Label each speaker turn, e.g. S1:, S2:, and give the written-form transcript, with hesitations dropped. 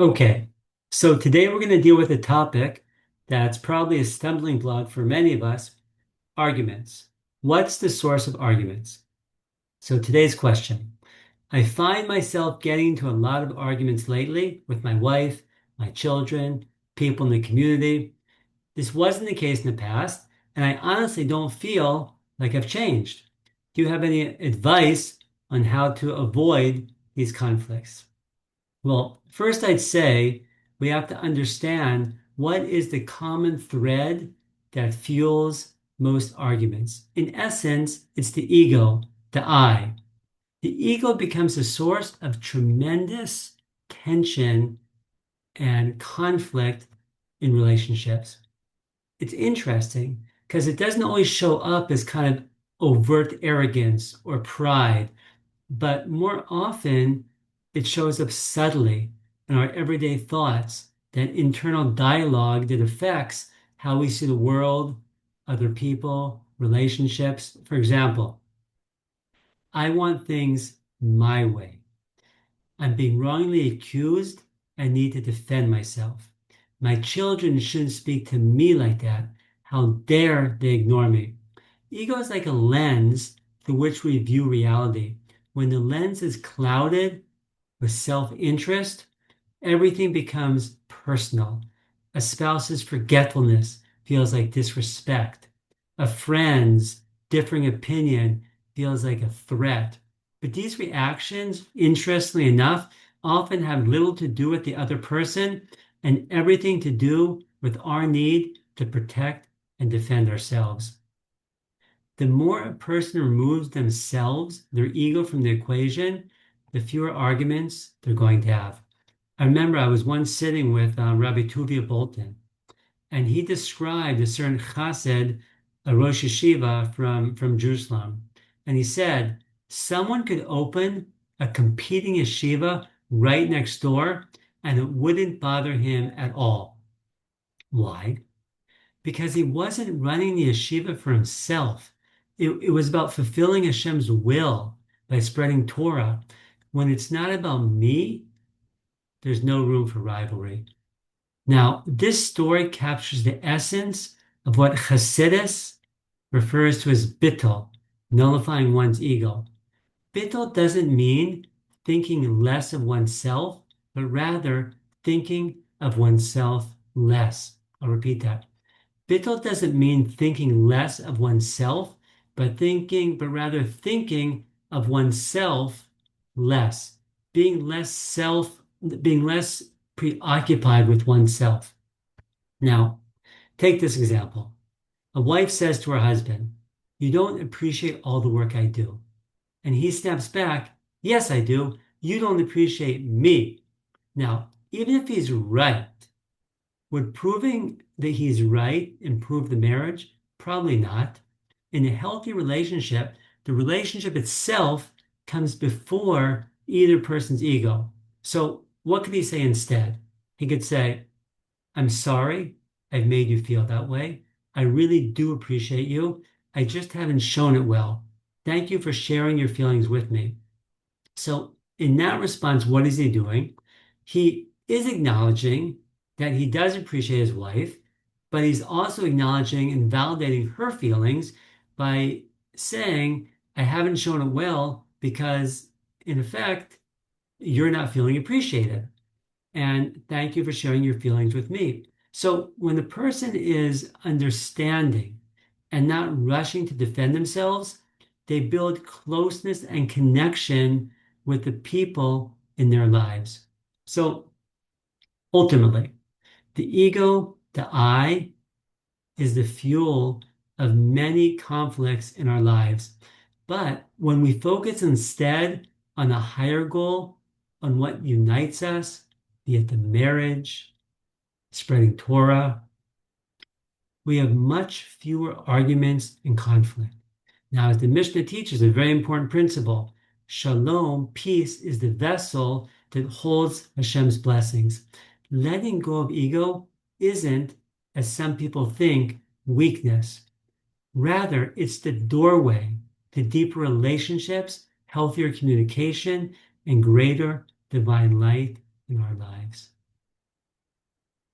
S1: Okay, so today we're going to deal with a topic that's probably a stumbling block for many of us, arguments. What's the source of arguments? So today's question. I find myself getting into a lot of arguments lately with my wife, my children, people in the community. This wasn't the case in the past, and I honestly don't feel like I've changed. Do you have any advice on how to avoid these conflicts? Well, first I'd say we have to understand what is the common thread that fuels most arguments. In essence, it's the ego, the I. The ego becomes a source of tremendous tension and conflict in relationships. It's interesting because it doesn't always show up as kind of overt arrogance or pride, but more often it shows up subtly in our everyday thoughts, that internal dialogue that affects how we see the world, other people, relationships. For example, I want things my way. I'm being wrongly accused. I need to defend myself. My children shouldn't speak to me like that. How dare they ignore me? Ego is like a lens through which we view reality. When the lens is clouded with self-interest, everything becomes personal. A spouse's forgetfulness feels like disrespect. A friend's differing opinion feels like a threat. But these reactions, interestingly enough, often have little to do with the other person and everything to do with our need to protect and defend ourselves. The more a person removes themselves, their ego from the equation, the fewer arguments they're going to have. I remember I was once sitting with Rabbi Tuvia Bolton, and he described a certain chassid, a Rosh Yeshiva from Jerusalem. And he said, someone could open a competing yeshiva right next door, and it wouldn't bother him at all. Why? Because he wasn't running the yeshiva for himself. It was about fulfilling Hashem's will by spreading Torah. When it's not about me, there's no room for rivalry. Now, this story captures the essence of what Hasidus refers to as bittul, nullifying one's ego. Bittul doesn't mean thinking less of oneself, but rather thinking of oneself less. I'll repeat that. Bittul doesn't mean thinking less of oneself, but rather thinking of oneself less, being less preoccupied with oneself. Now, take this example. A wife says to her husband, "You don't appreciate all the work I do." And he snaps back, "Yes, I do. You don't appreciate me." Now, even if he's right, would proving that he's right improve the marriage? Probably not. In a healthy relationship, the relationship itself comes before either person's ego. So, what could he say instead? He could say, "I'm sorry I've made you feel that way. I really do appreciate you. I just haven't shown it well. Thank you for sharing your feelings with me." So, in that response, what is he doing? He is acknowledging that he does appreciate his wife, but he's also acknowledging and validating her feelings by saying, "I haven't shown it well because, in effect, you're not feeling appreciated. And thank you for sharing your feelings with me." So when the person is understanding and not rushing to defend themselves, they build closeness and connection with the people in their lives. So ultimately, the ego, the I, is the fuel of many conflicts in our lives. But when we focus instead on a higher goal, on what unites us, be it the marriage, spreading Torah, we have much fewer arguments and conflict. Now, as the Mishnah teaches, a very important principle, shalom, peace, is the vessel that holds Hashem's blessings. Letting go of ego isn't, as some people think, weakness. Rather, it's the doorway to deeper relationships, healthier communication, and greater divine light in our lives.